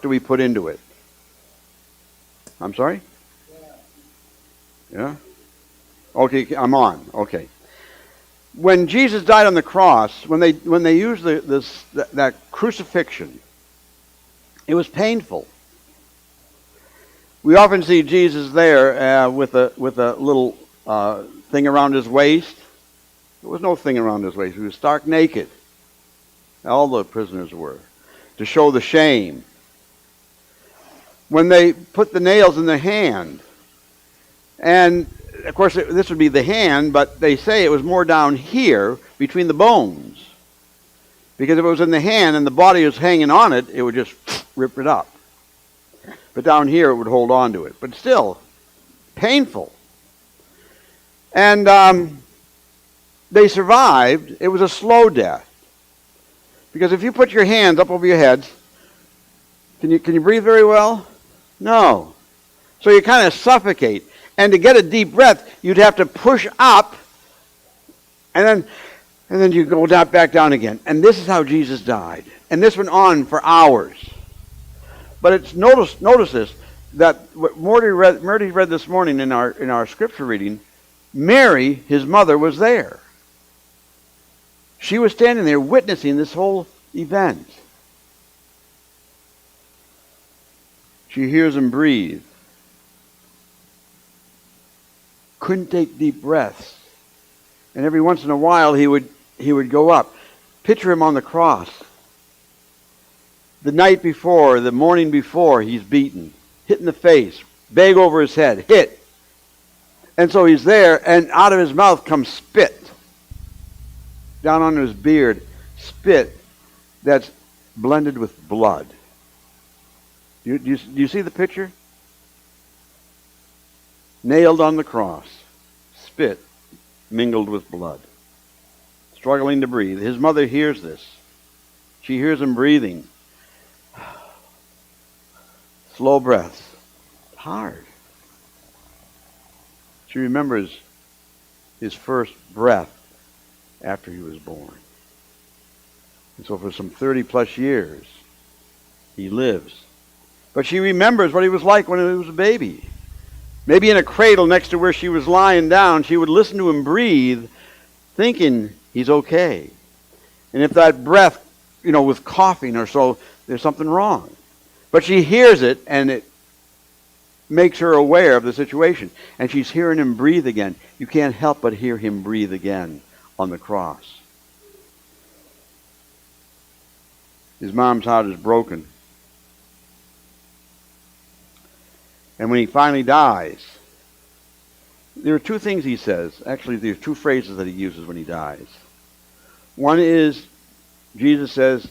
do we put into it? I'm sorry? Yeah? Okay, I'm on. Okay. When Jesus died on the cross, when they used that crucifixion, it was painful. We often see Jesus there with a little thing around his waist. There was no thing around his waist. He was stark naked. All the prisoners were, to show the shame. When they put the nails in the hand, and of course this would be the hand, but they say it was more down here between the bones. Because if it was in the hand and the body was hanging on it, it would just rip it up. But down here it would hold on to it. But still, painful. And they survived. It was a slow death. Because if you put your hands up over your heads, can you breathe very well? No. So you kind of suffocate. And to get a deep breath, you'd have to push up, and then you go back down again. And this is how Jesus died. And this went on for hours. But it's notice this, that what Marty read this morning in our scripture reading, Mary, his mother, was there. She was standing there witnessing this whole event. She hears him breathe. Couldn't take deep breaths. And every once in a while he would go up. Picture him on the cross. The night before, the morning before, he's beaten, hit in the face, bag over his head, hit. And so he's there, and out of his mouth comes spit. Down on his beard, spit that's blended with blood. Do you see the picture? Nailed on the cross, spit mingled with blood, struggling to breathe. His mother hears this. She hears him breathing. Slow breaths. Hard. She remembers his first breath after he was born. And so for some 30 plus years, he lives. But she remembers what he was like when he was a baby. Maybe in a cradle next to where she was lying down, she would listen to him breathe, thinking he's okay. And if that breath, was coughing or so, there's something wrong. But she hears it, and it makes her aware of the situation. And she's hearing him breathe again. You can't help but hear him breathe again on the cross. His mom's heart is broken. And when he finally dies, there are two things he says. Actually, there are two phrases that he uses when he dies. One is, Jesus says,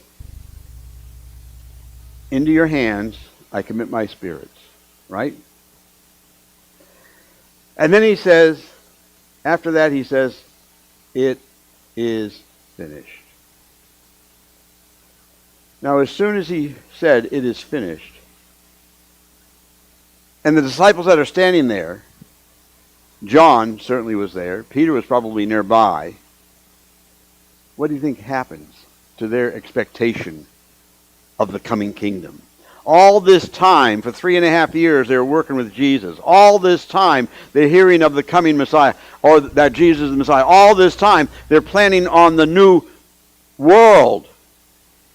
"Into your hands I commit my spirits." Right? And then he says, after that he says, "It is finished." Now, as soon as he said, "It is finished," and the disciples that are standing there, John certainly was there, Peter was probably nearby, what do you think happens to their expectation of the coming kingdom? All this time, for 3.5 years, they were working with Jesus. All this time, they're hearing of the coming Messiah, or that Jesus is the Messiah. All this time, they're planning on the new world,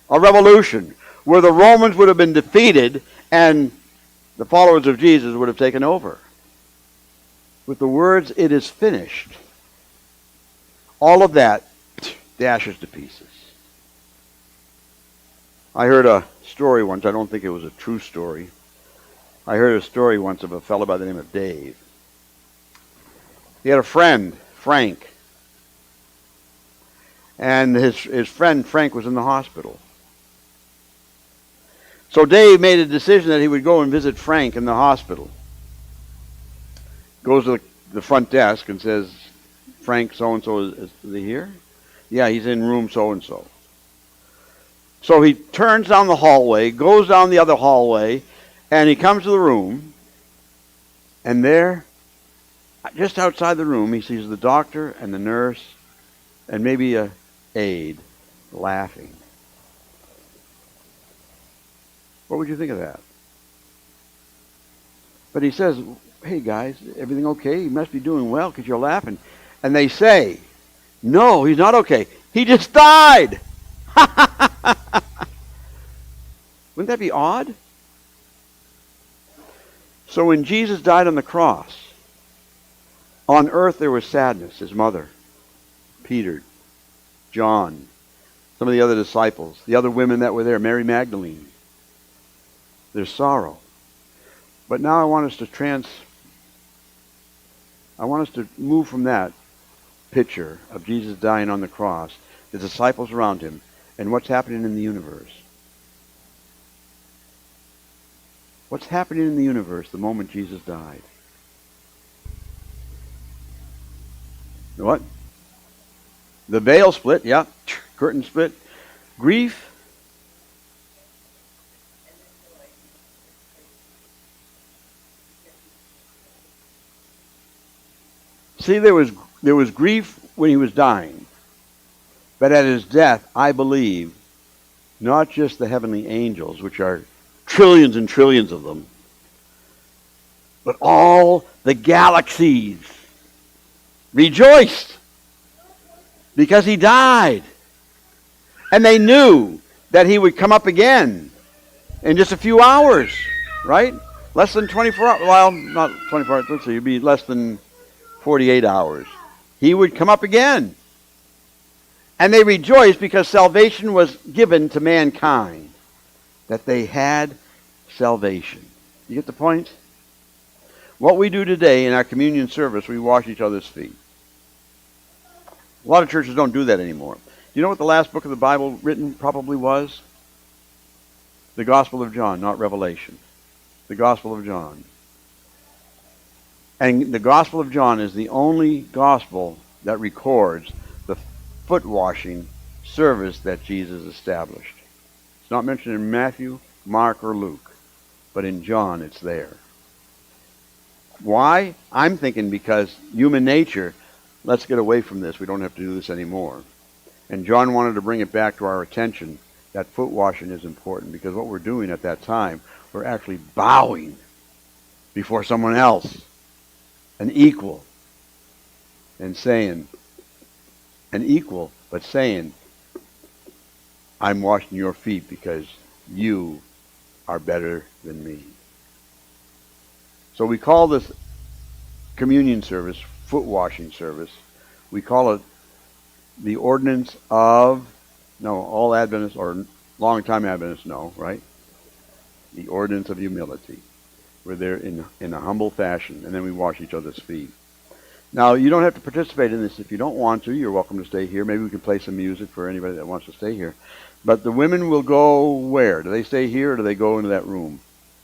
a revolution, where the Romans would have been defeated and the followers of Jesus would have taken over. With the words, "It is finished," all of that dashes to pieces. I heard a story once. I don't think it was a true story. I heard a story once of a fellow by the name of Dave. He had a friend, Frank. And his friend, Frank, was in the hospital. So Dave made a decision that he would go and visit Frank in the hospital. Goes to the front desk and says, "Frank so-and-so, is he here?" "Yeah, he's in room so-and-so." So he turns down the hallway, goes down the other hallway, and he comes to the room. And there, just outside the room, he sees the doctor and the nurse and maybe a aide laughing. What would you think of that? But he says, hey guys, everything okay? You must be doing well because you're laughing. And they say, no, he's not okay. He just died. Wouldn't that be odd? So when Jesus died on the cross, on earth there was sadness. His mother, Peter, John, some of the other disciples, the other women that were there, Mary Magdalene. There's sorrow. But now I want us to move from that picture of Jesus dying on the cross, the disciples around him, and what's happening in the universe. What's happening in the universe the moment Jesus died? What? The veil split, yeah. Curtain split. Grief. See, there was grief when he was dying. But at his death, I believe, not just the heavenly angels, which are trillions and trillions of them, but all the galaxies rejoiced because he died. And they knew that he would come up again in just a few hours, right? Less than 24 hours. Well, not 24 hours. Let's see, it'd be less than 48 hours. He would come up again. And they rejoiced because salvation was given to mankind. That they had salvation. You get the point? What we do today in our communion service, we wash each other's feet. A lot of churches don't do that anymore. Do you know what the last book of the Bible written probably was? The Gospel of John, not Revelation. The Gospel of John. And the Gospel of John is the only gospel that records the foot washing service that Jesus established. It's not mentioned in Matthew, Mark, or Luke, but in John it's there. Why? I'm thinking because human nature, let's get away from this. We don't have to do this anymore. And John wanted to bring it back to our attention that foot washing is important, because what we're doing at that time, we're actually bowing before someone else, an equal, and saying, an equal, but saying, I'm washing your feet because you are better than me. So we call this communion service, foot washing service, we call it the ordinance of, no, all Adventists or long-time Adventists know, right? The ordinance of humility. We're there in a humble fashion, and then we wash each other's feet. Now, you don't have to participate in this if you don't want to. You're welcome to stay here. Maybe we can play some music for anybody that wants to stay here. But the women will go where? Do they stay here, or do they go into that room?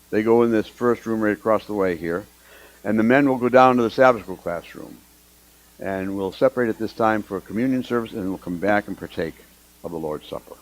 They go in this first room right across the way here. And the men will go down to the Sabbath school classroom. And we'll separate at this time for a communion service, and we'll come back and partake of the Lord's Supper.